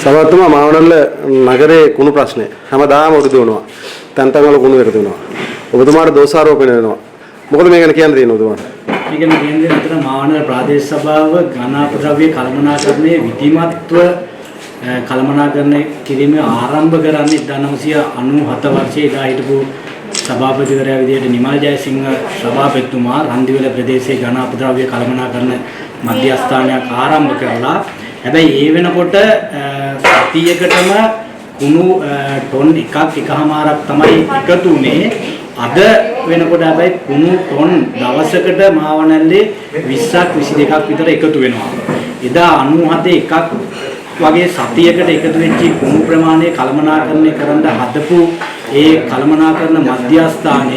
සමහරතුමා මාවනල්ල නගරයේ කුණු ප්‍රශ්නේ හැමදාම උරුදු වෙනවා. තැන් තැන් වල කුණු එකතු වෙනවා. ඔබතුමාට දෝෂාරෝපණය වෙනවා. මොකද මේක ගැන කියන්න තියෙන්නේ ඔබතුමාට? මේක ගැන කියන්නේ අතන මාවනල්ල ප්‍රාදේශ සභාව ඝන අපද්‍රව්‍ය කළමනාකරණයේ විධිමත්ව කළමනාකරණය කිරීම ආරම්භ කරන්නේ 1997 වර්ෂයේ ඉඳලා හිටපු සභාපතිවරයා විදිහට නිමල් ජයසිංහ සභාපතිතුමා රන්දිවැල ප්‍රදේශයේ ඝන අපද්‍රව්‍ය කළමනාකරණ මධ්‍යස්ථානයක් ආරම්භ කරලා හැබැයි ඒ වෙනකොට සතියකටම කුණු ටොන් එකමාරක් තමයි එකතු වුනේ. අද වෙනකොට හැබැයි කුණු ටොන් දවසකට මාවනල්ලේ 20ක් 22ක් විතර එකතු වෙනවා. එදා 97 එකක් වගේ සතියකට එකතු වෙච්ච කුණු ප්‍රමාණය කළමනාකරණය කරන්න හදපු ඒ කළමනාකරණ මධ්‍යස්ථානය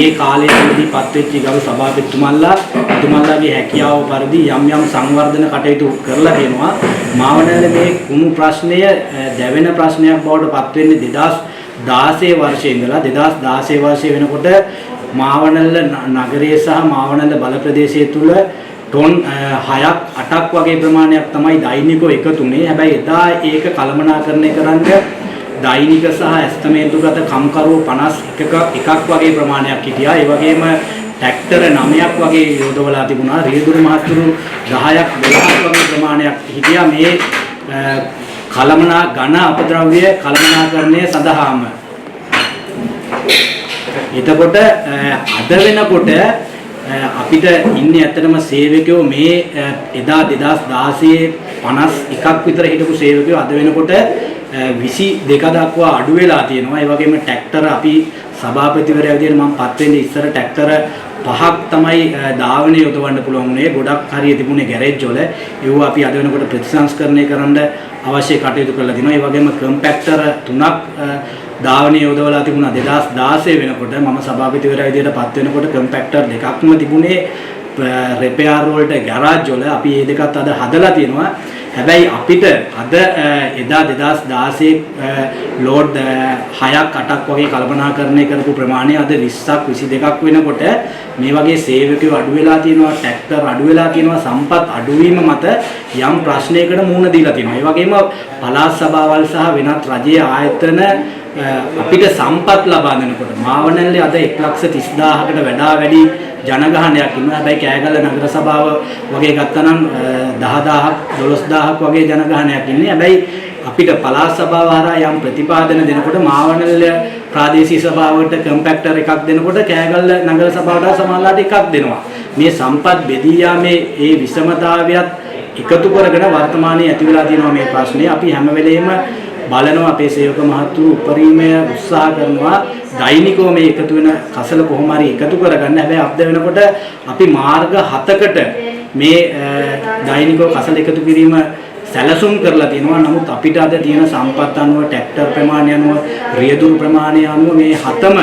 ඒ කාලයේදී පත් වෙච්ච ගරු සභාපතිතුමන්ලාගේ හැකියාව පරිදි යම් සංවර්ධන කටයුතු කරලා දෙනවා. මාවනල්ලේ මේ කුණු ප්‍රශ්නය දැවෙන ප්‍රශ්නයක් බවට පත් වෙන්නේ 2016 වර්ෂයේ ඉඳලා 2016 වර්ෂයේ වෙනකොට මාවනල්ල නගරයේ සහ මාවනල්ල බල ප්‍රදේශයේ තුල ටොන් 6ක් 8ක් වගේ ප්‍රමාණයක් තමයි දෛනිකව එකතුනේ. හැබැයි එදා ඒක කළමනාකරණය කරන්න දෛනික සහ ඇස්තමේන්තුගත කම්කරුවෝ 51ක් වගේ ප්‍රමාණයක් හිටියා. ඒ වගේම ට්‍රැක්ටර 9ක් වගේ යොදවලා තිබුණා. රියදුරු මහත්තුරු 10ක් 12ක් වගේ ප්‍රමාණයක් හිටියා මේ ඝන අපද්‍රව්‍ය කළමනාකරණය සඳහාම. එතකොට අද වෙනකොට අපිට ඉන්නේ ඇත්තටම සේවකයෝ මේ එදා 2016 51ක් විතර හිටපු සේවකයෝ අද වෙනකොට 22 දක්වා අඩු වෙලා තියෙනවා. ඒ වගේම ට්‍රැක්ටර අපි සභාපතිවරයා විදිහට මම පත් වෙන්නේ ඉස්සර ට්‍රැක්ටර 5ක් තමයි ධාවනය යොදවන්න පුළුවන් උනේ. ගොඩක් හරිය තිබුණේ ගෑරේජ් වල. ඒව අපි අද වෙනකොට ප්‍රතිසංස්කරණය කරන්න අවශ්‍ය කටයුතු කරලා දිනවා. ඒ වගේම කම්පැක්ටර් 3ක් ධාවනය යොදවලා තිබුණා 2016 වෙනකොට. මම සභාපතිවරයා විදිහට පත් වෙනකොට කම්පැක්ටර් දෙකක්ම තිබුණේ රිපෙයාර් වලට ගෑරාජ් වල. අපි මේ දෙකත් අද හදලා තියෙනවා. හැබැයි අපිට අද එදා 2016 ලෝඩ් 6ක් 8ක් වගේ කල්පනාකරණය කරපු ප්‍රමාණය අද 20ක් 22ක් වෙනකොට මේ වගේ සේවකයෝ අඩු වෙලා තියෙනවා, ට්‍රැක්ටර් අඩු වෙලා තියෙනවා, සම්පත් අඩුවීම මත යම් ප්‍රශ්නයකට මුහුණ දීලා තියෙනවා. ඒ වගේම පළාත් සභාවල් සහ වෙනත් රජයේ ආයතන අපිට සම්පත් ලබා දෙනකොට මාවනල්ලේ අද 1,30,000කට වඩා වැඩි ජනගහනයක් ඉන්නවා. හැබැයි කෑගල්ල නගර සභාව වගේ ගත්තනම් 10,000ක් 12,000ක් වගේ ජනගහනයක් ඉන්නේ. හැබැයි අපිට පළාත් සභාව හරහා යම් ප්‍රතිපාදන දෙනකොට මාවනල්ල ප්‍රාදේශීය සභාවට කම්පැක්ටර් එකක් දෙනකොට කෑගල්ල නගර සභාවට සමානලාට එකක් දෙනවා. මේ සම්පත් බෙදී යාමේ ඒ විෂමතාවයත් එකතු කරගෙන වර්තමානයේ ඇති වෙලා තියෙනවා මේ ප්‍රශ්නේ. අපි හැම වෙලෙම බලනවා අපේ සේවක මහත්තුරු උපරිමය උත්සාහ කරනවා දෛනිකව මේ එකතු වෙන කසල කොහොම හරි එකතු කරගන්න. හැබැයි අපද වෙනකොට අපි මාර්ග 7කට මේ දෛනිකව කසල එකතු කිරීම සැලසුම් කරලා තියෙනවා. නමුත් අපිට අද තියෙන සම්පත් අනුව, ට්‍රැක්ටර් ප්‍රමාණය අනුව, රියදුරු ප්‍රමාණය අනුව මේ 7ම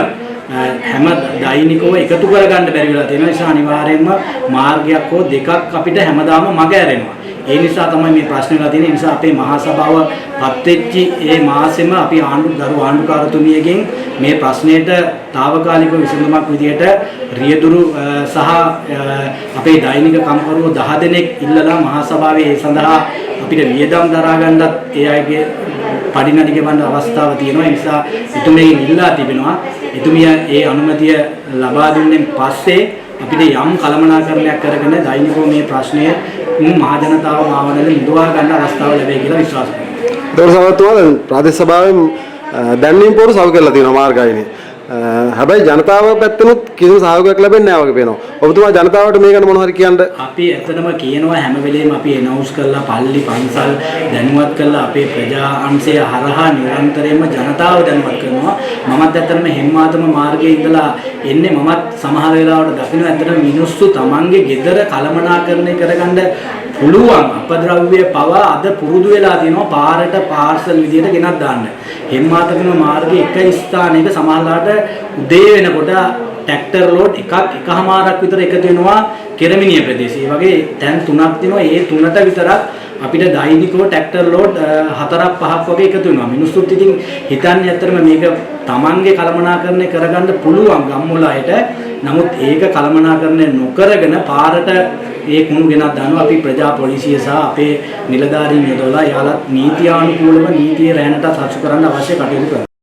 හැම දෛනිකව එකතු කරගන්න බැරි වෙලා තියෙනවා. ඒ නිසා අනිවාර්යයෙන්ම මාර්ගයක් හෝ දෙකක් අපිට හැමදාම මග ඇරෙනවා. ඒ නිසා තමයි මේ ප්‍රශ්නේ වෙලා තියෙන්නේ. ඒ නිසා අපේ මහා සභාව පත් වෙච්චි ඒ මාසෙම අපි ගරු ආණ්ඩුකාරතුමියගෙන් මේ ප්‍රශ්නෙට తాවකාලික විසඳුමක් විදියට රියදුරු සහ අපේ දෛනික කම්කරුවෝ 10 දෙනෙක් ඉල්ලලා මහා සභාවේ ඒ සඳහා අපිට වියදම් දරා ගන්නත් ඒ අයගේ පඩිනඩි ගෙවන්න අවස්ථාව තියෙනවා. ඒ නිසා එතුමියගෙන් ඉල්ලා තිබෙනවා. එතුමිය ඒ අනුමැතිය ලබා දුන්නෙන් පස්සේ අපිට යම් කළමනාකරණයක් කරගෙන දෛනිකව මේ ප්‍රශ්නය මහ ජනතාව මාවනල්ලේ මුදවා ගන්න අවස්ථාව ලැබෙයි කියලා විශ්වාස කරනවා. දවසවතුමා ප්‍රාදේශ සභාවෙන් දැන්වීම් පොර සව් කරලා තියෙනවා මාර්ගයනේ. හැබැයි ජනතාව පැත්තෙනුත් කිසිම සහයෝගයක් ලැබෙන්නේ නැහැ වගේ පේනවා. ඔබතුමා ජනතාවට මේ ගැන මොන හරි කියන්න? අපි ඇත්තටම කියනවා හැම වෙලේම අපි එනවුස් කරලා පල්ලි පන්සල් දැනුවත් කරලා අපේ ප්‍රජා අංශය හරහා නිරන්තරයෙන්ම ජනතාව දැනුවත් කරනවා. මමත් ඇත්තටම හෙම්මාතම මාර්ගයේ ඉඳලා එන්නේ. මමත් සමහර වෙලාවට දකින්න ඇත්තටම මිනිස්සු තමන්ගේ ගෙදර කළමනාකරණය කරගන්න පුළුවන් අපද්‍රව්‍ය පවා අද පුරුදු වෙලා තියෙනවා පාරට පාර්සල් විදියට ගෙනත් දාන්න. හෙම්මාතකම මාර්ගයේ එක ස්ථානයක සමහරලාට උදේ වෙනකොට ට්‍රැක්ටර් ලෝඩ් එකමාරක් විතර එකතු වෙනවා කෙරමිනිය ප්‍රදේශයේ. ඒ වගේ තැන් 3ක් තියෙනවා. ඒ 3ට විතරක් අපිට දෛනිකව ට්‍රැක්ටර් ලෝඩ් 4ක් 5ක් වගේ එකතු වෙනවා. මිනිස්සුත් ඉතින් හිතන්නේ ඇත්තටම මේක තමන්ගේ කළමනාකරණය කරගන්න පුළුවන් ගම්වල අයට. නමුත් ඒක කළමනාකරණය නොකරගෙන පාරට ඒ කුණු ගෙනත් දානවා. අපි ප්‍රජා පොලිසිය සහ අපේ නිලධාරීන් යොදවලා යාලත් නීතියානුකූලව නීතිය රැනට සාක්ෂි කරන්න අවශ්‍ය කටයුතු කරනවා.